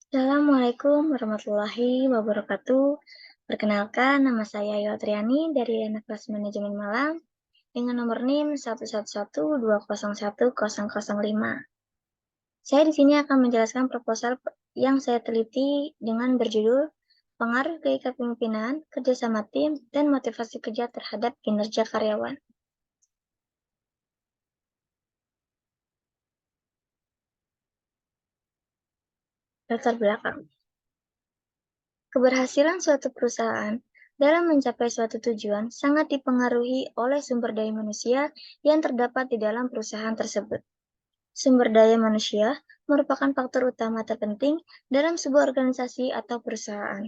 Assalamualaikum warahmatullahi wabarakatuh. Perkenalkan, nama saya Yotriani dari anak kelas manajemen Malang dengan nomor NIM 11120101005. Saya di sini akan menjelaskan proposal yang saya teliti dengan berjudul Pengaruh Gaya Kepemimpinan, Kerjasama Tim, dan Motivasi Kerja Terhadap Kinerja Karyawan. Latar belakang. Keberhasilan suatu perusahaan dalam mencapai suatu tujuan sangat dipengaruhi oleh sumber daya manusia yang terdapat di dalam perusahaan tersebut. Sumber daya manusia merupakan faktor utama terpenting dalam sebuah organisasi atau perusahaan.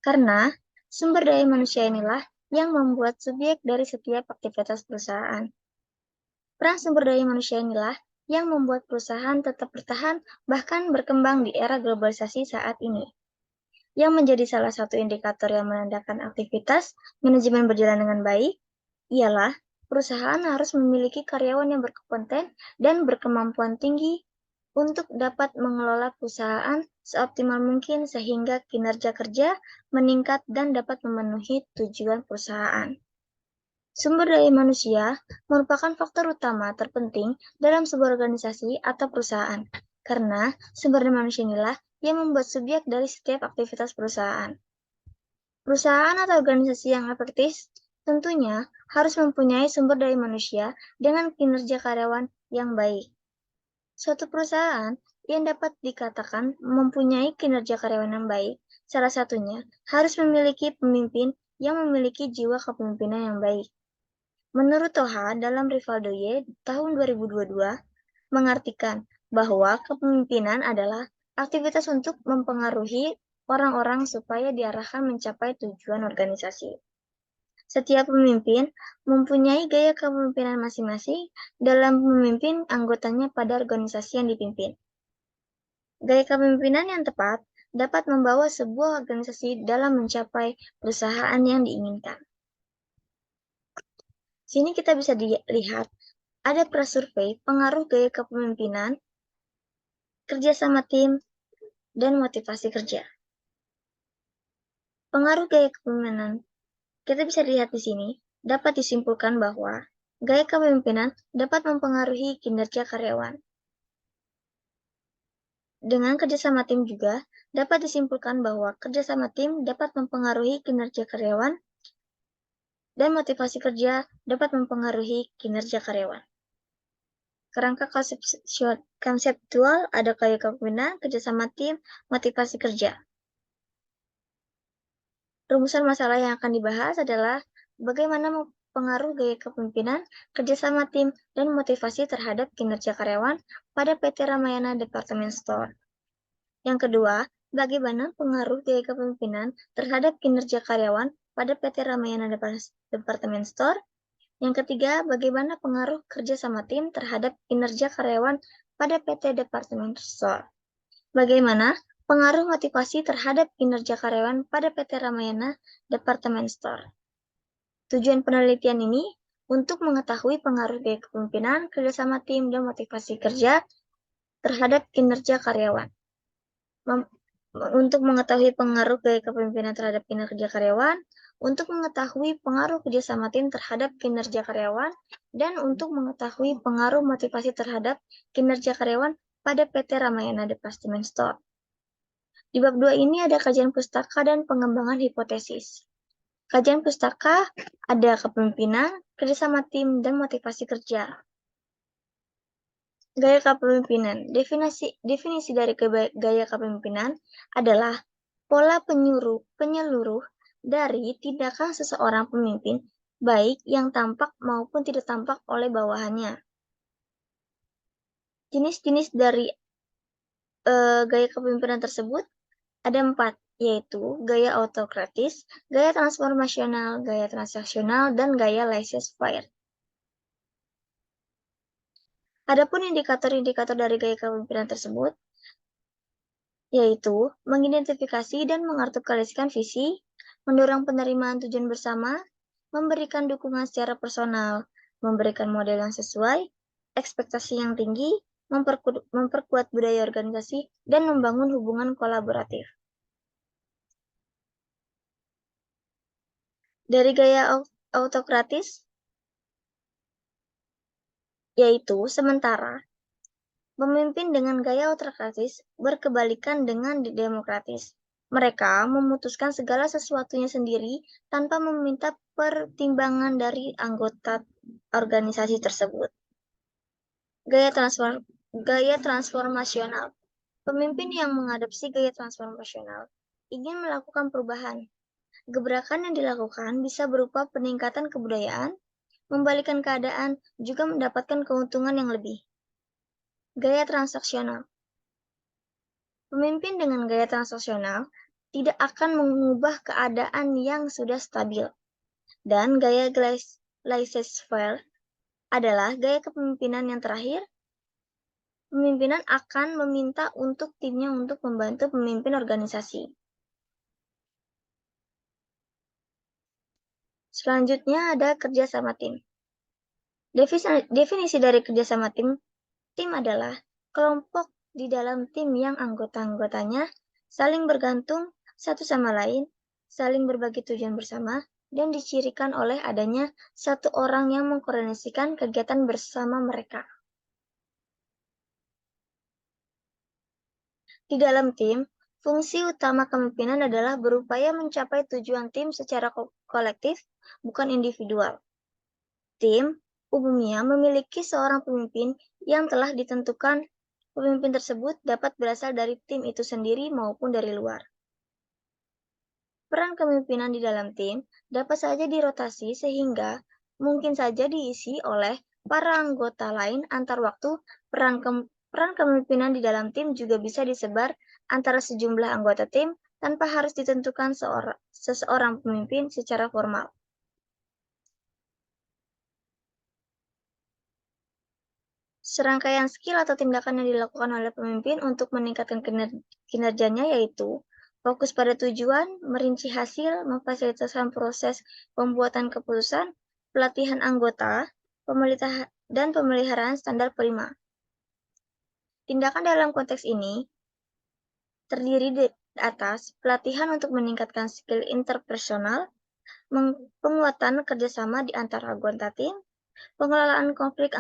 Karena sumber daya manusia inilah yang membuat subjek dari setiap aktivitas perusahaan. Peran sumber daya manusia inilah yang membuat perusahaan tetap bertahan bahkan berkembang di era globalisasi saat ini. Yang menjadi salah satu indikator yang menandakan aktivitas manajemen berjalan dengan baik, ialah perusahaan harus memiliki karyawan yang berkompeten dan berkemampuan tinggi untuk dapat mengelola perusahaan seoptimal mungkin sehingga kinerja kerja meningkat dan dapat memenuhi tujuan perusahaan. Sumber daya manusia merupakan faktor utama terpenting dalam sebuah organisasi atau perusahaan, karena sumber daya manusia inilah yang membuat subjek dari setiap aktivitas perusahaan. Perusahaan atau organisasi yang efektif tentunya harus mempunyai sumber daya manusia dengan kinerja karyawan yang baik. Suatu perusahaan yang dapat dikatakan mempunyai kinerja karyawan yang baik, salah satunya harus memiliki pemimpin yang memiliki jiwa kepemimpinan yang baik. Menurut Toha dalam Rivaldoye tahun 2022, mengartikan bahwa kepemimpinan adalah aktivitas untuk mempengaruhi orang-orang supaya diarahkan mencapai tujuan organisasi. Setiap pemimpin mempunyai gaya kepemimpinan masing-masing dalam memimpin anggotanya pada organisasi yang dipimpin. Gaya kepemimpinan yang tepat dapat membawa sebuah organisasi dalam mencapai perusahaan yang diinginkan. Sini kita bisa dilihat ada prasurvei pengaruh gaya kepemimpinan, kerjasama tim, dan motivasi kerja. Pengaruh gaya kepemimpinan, kita bisa lihat di sini, dapat disimpulkan bahwa gaya kepemimpinan dapat mempengaruhi kinerja karyawan. Dengan kerjasama tim juga, dapat disimpulkan bahwa kerjasama tim dapat mempengaruhi kinerja karyawan dan motivasi kerja dapat mempengaruhi kinerja karyawan. Kerangka konseptual ada gaya kepemimpinan, kerjasama tim, motivasi kerja. Rumusan masalah yang akan dibahas adalah bagaimana pengaruh gaya kepemimpinan, kerjasama tim, dan motivasi terhadap kinerja karyawan pada PT Ramayana Department Store. Yang kedua, bagaimana pengaruh gaya kepemimpinan terhadap kinerja karyawan pada PT Ramayana Department Store. Yang ketiga, bagaimana pengaruh kerjasama tim terhadap kinerja karyawan pada PT Department Store. Bagaimana pengaruh motivasi terhadap kinerja karyawan pada PT Ramayana Department Store. Tujuan penelitian ini untuk mengetahui pengaruh gaya kepemimpinan, kerjasama tim, dan motivasi kerja terhadap kinerja karyawan. Untuk mengetahui pengaruh gaya kepemimpinan terhadap kinerja karyawan, untuk mengetahui pengaruh kerjasama tim terhadap kinerja karyawan, dan untuk mengetahui pengaruh motivasi terhadap kinerja karyawan pada PT Ramayana Department Store. Di bab 2 ini ada kajian pustaka dan pengembangan hipotesis. Kajian pustaka ada kepemimpinan, kerjasama tim, dan motivasi kerja. Gaya kepemimpinan. Definisi dari gaya kepemimpinan adalah pola penyeluruh dari tindakan seseorang pemimpin, baik yang tampak maupun tidak tampak oleh bawahannya. Jenis-jenis dari gaya kepemimpinan tersebut ada 4, yaitu gaya autokratis, gaya transformasional, gaya transaksional, dan gaya laissez-faire. Adapun indikator-indikator dari gaya kepemimpinan tersebut, yaitu mengidentifikasi dan mengartikulasikan visi, mendorong penerimaan tujuan bersama, memberikan dukungan secara personal, memberikan model yang sesuai, ekspektasi yang tinggi, memperkuat budaya organisasi, dan membangun hubungan kolaboratif. Dari gaya autokratis, yaitu sementara pemimpin dengan gaya autokratis berkebalikan dengan demokratis. Mereka memutuskan segala sesuatunya sendiri tanpa meminta pertimbangan dari anggota organisasi tersebut. Gaya transformasional. Pemimpin yang mengadopsi gaya transformasional ingin melakukan perubahan. Gebrakan yang dilakukan bisa berupa peningkatan kebudayaan, membalikkan keadaan, juga mendapatkan keuntungan yang lebih. Gaya transaksional. Pemimpin dengan gaya transaksional tidak akan mengubah keadaan yang sudah stabil. Dan gaya laissez-faire adalah gaya kepemimpinan yang terakhir. Pemimpinan akan meminta untuk timnya untuk membantu pemimpin organisasi. Selanjutnya ada kerjasama tim. Definisi dari kerjasama tim adalah kelompok di dalam tim yang anggota-anggotanya saling bergantung satu sama lain, saling berbagi tujuan bersama, dan dicirikan oleh adanya satu orang yang mengkoordinasikan kegiatan bersama mereka. Di dalam tim, fungsi utama kepemimpinan adalah berupaya mencapai tujuan tim secara kolektif, bukan individual. Tim umumnya memiliki seorang pemimpin yang telah ditentukan. Pemimpin tersebut dapat berasal dari tim itu sendiri maupun dari luar. Peran kepemimpinan di dalam tim dapat saja dirotasi sehingga mungkin saja diisi oleh para anggota lain antar waktu. Peran kepemimpinan di dalam tim juga bisa disebar antara sejumlah anggota tim tanpa harus ditentukan seseorang pemimpin secara formal. Serangkaian skill atau tindakan yang dilakukan oleh pemimpin untuk meningkatkan kinerjanya yaitu fokus pada tujuan, merinci hasil, memfasilitasi proses pembuatan keputusan, pelatihan anggota, dan pemeliharaan standar prima. Tindakan dalam konteks ini terdiri di atas pelatihan untuk meningkatkan skill interpersonal, penguatan kerjasama di antara anggota tim, pengelolaan konflik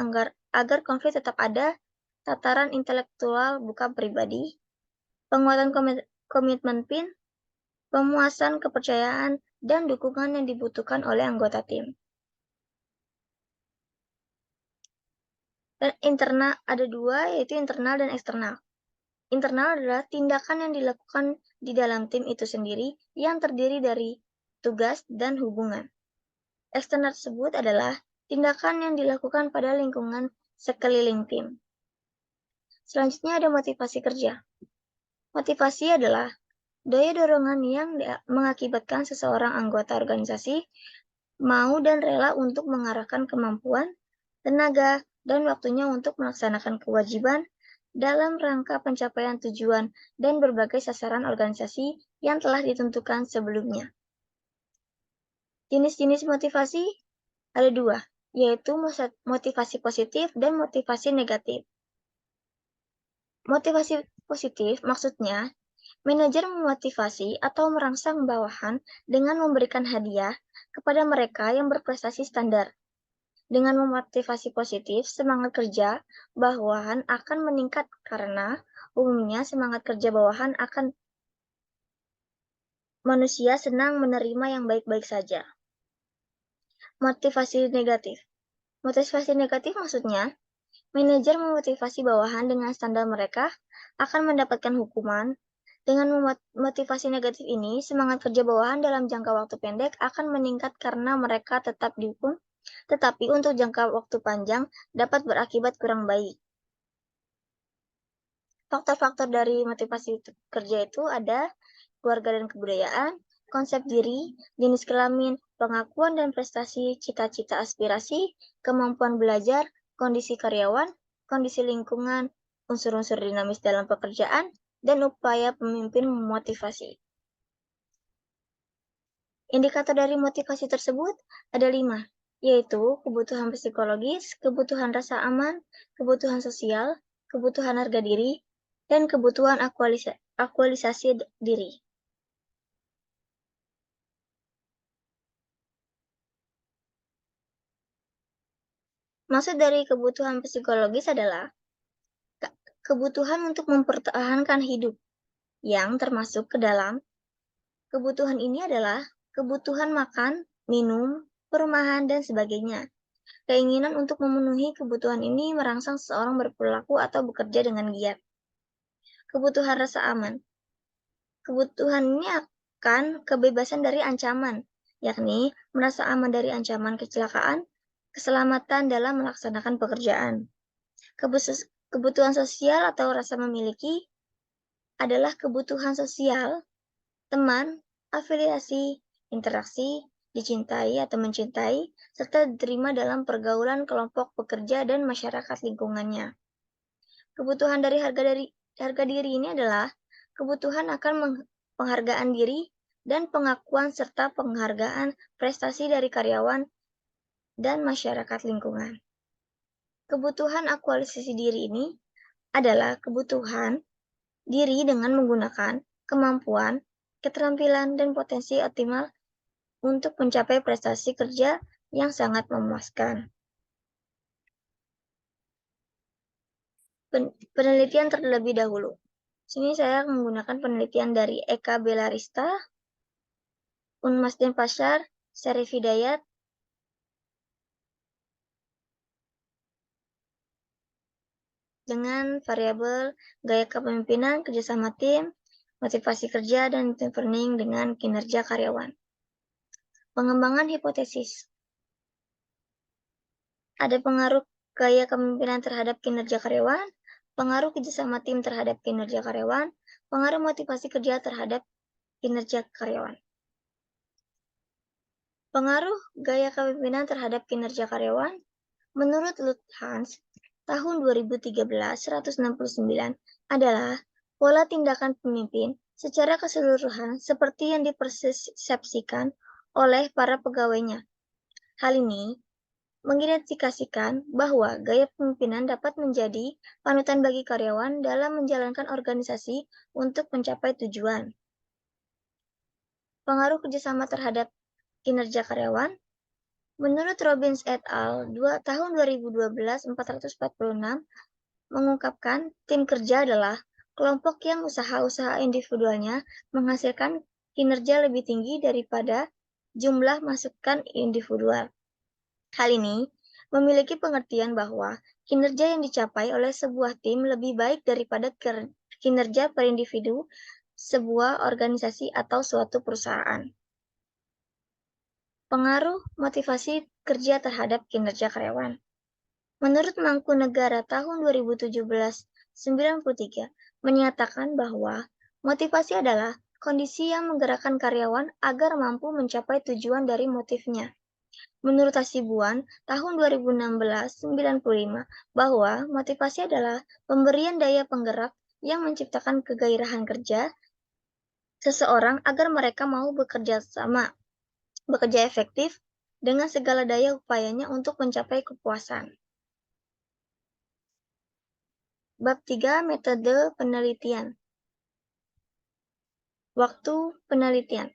agar konflik tetap ada, tataran intelektual bukan pribadi, penguatan komitmen tim, pemuasan kepercayaan, dan dukungan yang dibutuhkan oleh anggota tim. Dan internal ada dua, yaitu internal dan eksternal. Internal adalah tindakan yang dilakukan di dalam tim itu sendiri yang terdiri dari tugas dan hubungan. Eksternal tersebut adalah tindakan yang dilakukan pada lingkungan sekeliling tim. Selanjutnya ada motivasi kerja. Motivasi adalah daya dorongan yang mengakibatkan seseorang anggota organisasi mau dan rela untuk mengarahkan kemampuan, tenaga, dan waktunya untuk melaksanakan kewajiban dalam rangka pencapaian tujuan dan berbagai sasaran organisasi yang telah ditentukan sebelumnya. Jenis-jenis motivasi ada dua, yaitu motivasi positif dan motivasi negatif. Motivasi positif maksudnya manajer memotivasi atau merangsang bawahan dengan memberikan hadiah kepada mereka yang berprestasi standar. Dengan memotivasi positif, semangat kerja bawahan akan meningkat karena umumnya semangat kerja bawahan akan manusia senang menerima yang baik-baik saja. Motivasi negatif. Motivasi negatif maksudnya manajer memotivasi bawahan dengan standar mereka akan mendapatkan hukuman. Dengan motivasi negatif ini, semangat kerja bawahan dalam jangka waktu pendek akan meningkat karena mereka tetap dihukum, tetapi untuk jangka waktu panjang dapat berakibat kurang baik. Faktor-faktor dari motivasi kerja itu ada keluarga dan kebudayaan, konsep diri, jenis kelamin, pengakuan dan prestasi, cita-cita aspirasi, kemampuan belajar, kondisi karyawan, kondisi lingkungan, unsur-unsur dinamis dalam pekerjaan, dan upaya pemimpin memotivasi. Indikator dari motivasi tersebut ada 5, yaitu kebutuhan psikologis, kebutuhan rasa aman, kebutuhan sosial, kebutuhan harga diri, dan kebutuhan aktualisasi diri. Maksud dari kebutuhan psikologis adalah kebutuhan untuk mempertahankan hidup, yang termasuk ke dalam kebutuhan ini adalah kebutuhan makan, minum, perumahan, dan sebagainya. Keinginan untuk memenuhi kebutuhan ini merangsang seseorang berperilaku atau bekerja dengan giat. Kebutuhan rasa aman. Kebutuhan ini akan kebebasan dari ancaman, yakni merasa aman dari ancaman kecelakaan, keselamatan dalam melaksanakan pekerjaan. Kebutuhan sosial atau rasa memiliki adalah kebutuhan sosial, teman, afiliasi, interaksi, dicintai atau mencintai, serta diterima dalam pergaulan kelompok pekerja dan masyarakat lingkungannya. Kebutuhan dari harga diri ini adalah kebutuhan akan penghargaan diri dan pengakuan serta penghargaan prestasi dari karyawan dan masyarakat lingkungan. Kebutuhan aktualisasi diri ini adalah kebutuhan diri dengan menggunakan kemampuan, keterampilan, dan potensi optimal untuk mencapai prestasi kerja yang sangat memuaskan. Penelitian terlebih dahulu. Sini saya menggunakan penelitian dari Eka Belarista, Unmas Denpasar, Syarif Hidayat, dengan variabel gaya kepemimpinan, kerjasama tim, motivasi kerja, dan team learning dengan kinerja karyawan. Pengembangan hipotesis. Ada pengaruh gaya kepemimpinan terhadap kinerja karyawan, pengaruh kerjasama tim terhadap kinerja karyawan, pengaruh motivasi kerja terhadap kinerja karyawan. Pengaruh gaya kepemimpinan terhadap kinerja karyawan. Menurut Luthans, tahun 2013, 169 adalah pola tindakan pemimpin secara keseluruhan seperti yang dipersepsikan oleh para pegawainya. Hal ini mengidentifikasikan bahwa gaya kepemimpinan dapat menjadi panutan bagi karyawan dalam menjalankan organisasi untuk mencapai tujuan. Pengaruh kerjasama terhadap kinerja karyawan. Menurut Robbins et al. Tahun 2012, 446 mengungkapkan tim kerja adalah kelompok yang usaha-usaha individualnya menghasilkan kinerja lebih tinggi daripada jumlah masukan individual. Hal ini memiliki pengertian bahwa kinerja yang dicapai oleh sebuah tim lebih baik daripada kinerja per individu sebuah organisasi atau suatu perusahaan. Pengaruh motivasi kerja terhadap kinerja karyawan. Menurut Mangkunegara tahun 2017-93 menyatakan bahwa motivasi adalah kondisi yang menggerakkan karyawan agar mampu mencapai tujuan dari motifnya. Menurut Hasibuan tahun 2016-95 bahwa motivasi adalah pemberian daya penggerak yang menciptakan kegairahan kerja seseorang agar mereka mau bekerja efektif dengan segala daya upayanya untuk mencapai kepuasan. Bab 3. Metode penelitian. Waktu penelitian.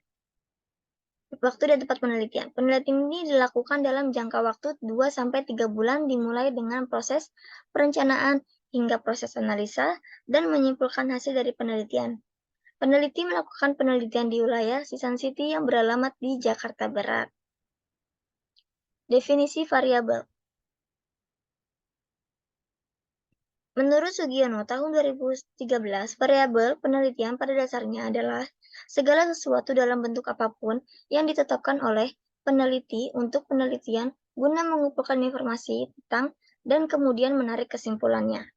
Waktu dan tempat penelitian. Penelitian ini dilakukan dalam jangka waktu 2-3 bulan dimulai dengan proses perencanaan hingga proses analisa dan menyimpulkan hasil dari penelitian. Peneliti melakukan penelitian di wilayah Sisan City yang beralamat di Jakarta Barat. Definisi variabel. Menurut Sugiono tahun 2013, variabel penelitian pada dasarnya adalah segala sesuatu dalam bentuk apapun yang ditetapkan oleh peneliti untuk penelitian guna mengumpulkan informasi tentang dan kemudian menarik kesimpulannya.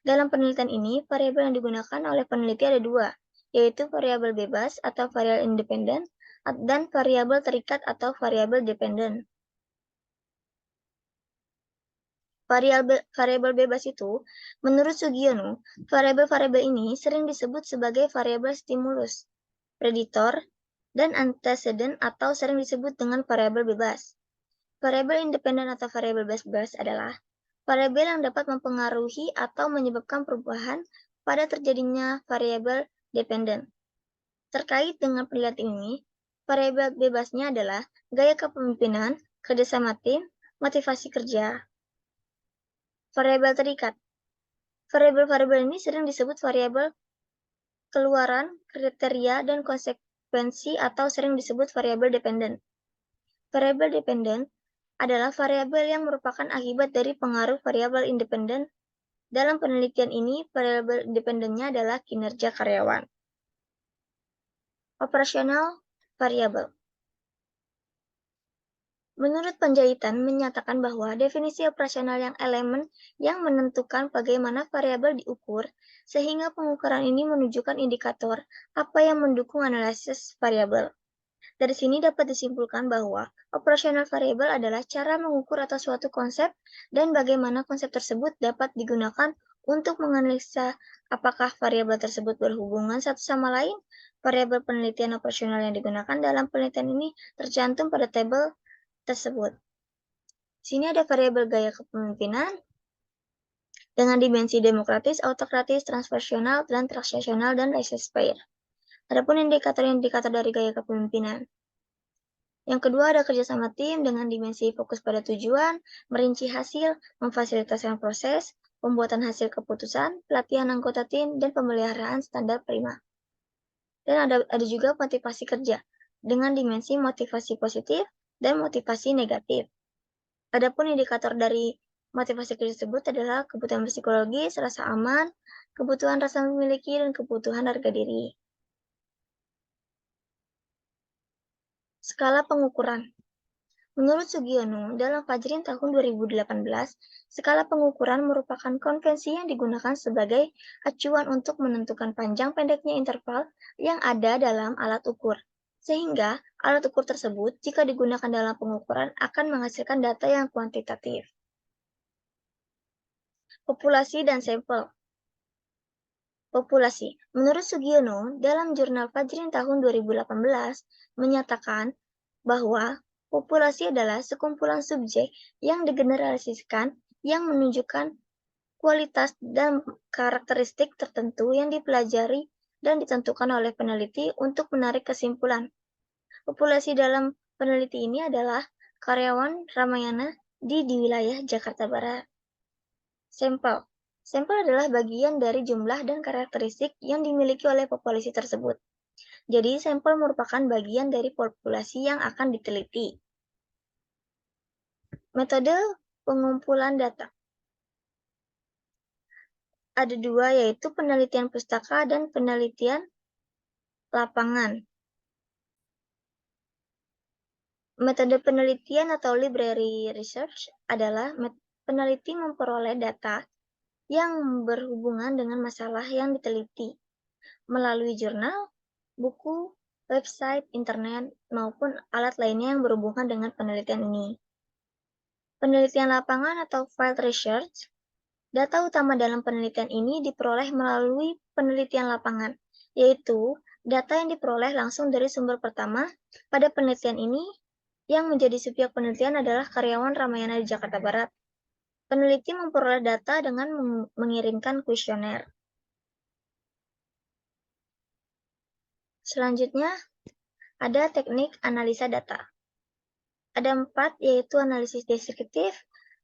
Dalam penelitian ini, variabel yang digunakan oleh peneliti ada dua, yaitu variabel bebas atau variabel independen dan variabel terikat atau variabel dependen. Variabel bebas itu, menurut Sugiono, variabel-variabel ini sering disebut sebagai variabel stimulus, preditor, dan antecedent atau sering disebut dengan variabel bebas. Variabel independen atau variabel bebas adalah variabel yang dapat mempengaruhi atau menyebabkan perubahan pada terjadinya variabel dependen. Terkait dengan penilaian ini, variabel bebasnya adalah gaya kepemimpinan, kerjasama tim, motivasi kerja. Variabel terikat. Variabel-variabel ini sering disebut variabel keluaran, kriteria, dan konsekuensi atau sering disebut variabel dependen. Variabel dependen adalah variabel yang merupakan akibat dari pengaruh variabel independen. Dalam penelitian ini, variabel independennya adalah kinerja karyawan. Operasional variabel. Menurut Panjaitan menyatakan bahwa definisi operasional yang elemen yang menentukan bagaimana variabel diukur, sehingga pengukuran ini menunjukkan indikator apa yang mendukung analisis variabel. Dari sini dapat disimpulkan bahwa operasional variabel adalah cara mengukur atas suatu konsep dan bagaimana konsep tersebut dapat digunakan untuk menganalisa apakah variabel tersebut berhubungan satu sama lain. Variabel penelitian operasional yang digunakan dalam penelitian ini tercantum pada tabel tersebut. Sini ada variabel gaya kepemimpinan dengan dimensi demokratis, autokratis, transversional, dan transaksional, dan laissez-faire. Adapun indikator-indikator dari gaya kepemimpinan. Yang kedua ada kerjasama tim dengan dimensi fokus pada tujuan, merinci hasil, memfasilitasi proses, pembuatan hasil keputusan, pelatihan anggota tim, dan pemeliharaan standar prima. Dan ada juga motivasi kerja dengan dimensi motivasi positif dan motivasi negatif. Adapun indikator dari motivasi kerja tersebut adalah kebutuhan psikologis, rasa aman, kebutuhan rasa memiliki, dan kebutuhan harga diri. Skala pengukuran. Menurut Sugiono, dalam Fajrin tahun 2018, skala pengukuran merupakan konvensi yang digunakan sebagai acuan untuk menentukan panjang pendeknya interval yang ada dalam alat ukur. Sehingga, alat ukur tersebut jika digunakan dalam pengukuran akan menghasilkan data yang kuantitatif. Populasi dan sampel. Populasi. Menurut Sugiono, dalam jurnal Fajrin tahun 2018 menyatakan bahwa populasi adalah sekumpulan subjek yang digeneralisasikan yang menunjukkan kualitas dan karakteristik tertentu yang dipelajari dan ditentukan oleh peneliti untuk menarik kesimpulan. Populasi dalam peneliti ini adalah karyawan Ramayana di wilayah Jakarta Barat. Sampel. Sampel adalah bagian dari jumlah dan karakteristik yang dimiliki oleh populasi tersebut. Jadi, sampel merupakan bagian dari populasi yang akan diteliti. Metode pengumpulan data. Ada dua, yaitu penelitian pustaka dan penelitian lapangan. Metode penelitian atau library research adalah peneliti memperoleh data yang berhubungan dengan masalah yang diteliti melalui jurnal, buku, website, internet, maupun alat lainnya yang berhubungan dengan penelitian ini. Penelitian lapangan atau field research, data utama dalam penelitian ini diperoleh melalui penelitian lapangan, yaitu data yang diperoleh langsung dari sumber pertama. Pada penelitian ini, yang menjadi subjek penelitian adalah karyawan Ramayana di Jakarta Barat. Peneliti memperoleh data dengan mengirimkan kuesioner. Selanjutnya, ada teknik analisa data. Ada 4, yaitu analisis deskriptif,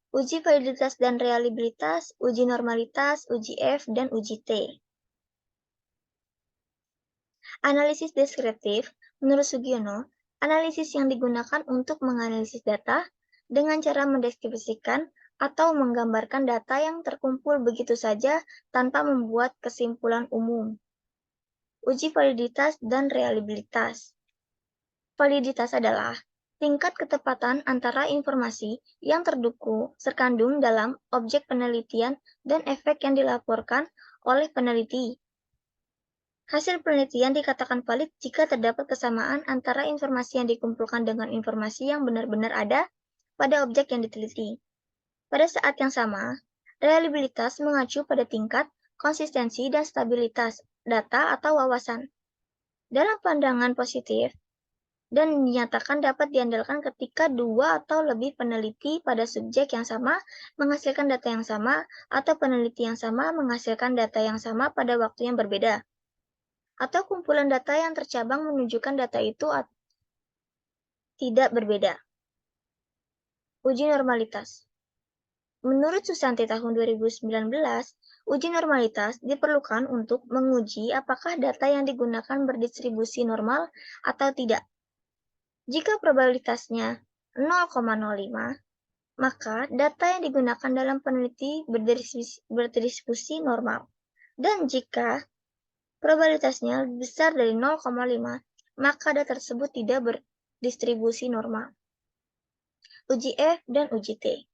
uji validitas dan reliabilitas, uji normalitas, uji F, dan uji T. Analisis deskriptif, menurut Sugiono, analisis yang digunakan untuk menganalisis data dengan cara mendeskripsikan atau menggambarkan data yang terkumpul begitu saja tanpa membuat kesimpulan umum. Uji validitas dan reliabilitas. Validitas adalah tingkat ketepatan antara informasi yang terkandung dalam objek penelitian dan efek yang dilaporkan oleh peneliti. Hasil penelitian dikatakan valid jika terdapat kesamaan antara informasi yang dikumpulkan dengan informasi yang benar-benar ada pada objek yang diteliti. Pada saat yang sama, reliabilitas mengacu pada tingkat konsistensi dan stabilitas data atau wawasan. Dalam pandangan positif, dan dinyatakan dapat diandalkan ketika dua atau lebih peneliti pada subjek yang sama menghasilkan data yang sama atau peneliti yang sama menghasilkan data yang sama pada waktu yang berbeda. Atau kumpulan data yang tercabang menunjukkan data itu tidak berbeda. Uji normalitas. Menurut Susanti tahun 2019, uji normalitas diperlukan untuk menguji apakah data yang digunakan berdistribusi normal atau tidak. Jika probabilitasnya 0,05, maka data yang digunakan dalam peneliti berdistribusi normal. Dan jika probabilitasnya lebih besar dari 0,5, maka data tersebut tidak berdistribusi normal. Uji F dan uji T.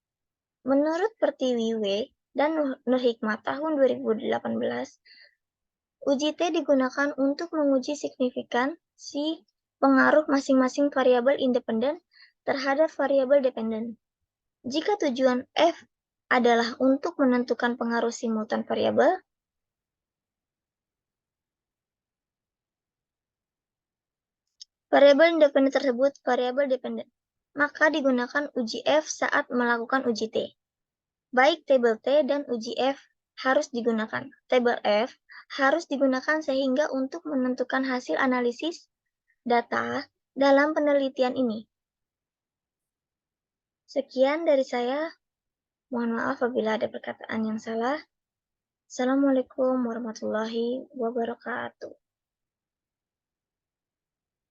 Menurut Pertiwi W. dan Nur Hikmah tahun 2018, uji T digunakan untuk menguji signifikansi pengaruh masing-masing variabel independen terhadap variabel dependen. Jika tujuan F adalah untuk menentukan pengaruh simultan variabel, variabel independen tersebut variabel dependen, maka digunakan uji F saat melakukan uji T. Baik tabel T dan uji F harus digunakan. Tabel F harus digunakan sehingga untuk menentukan hasil analisis data dalam penelitian ini. Sekian dari saya. Mohon maaf apabila ada perkataan yang salah. Assalamualaikum warahmatullahi wabarakatuh.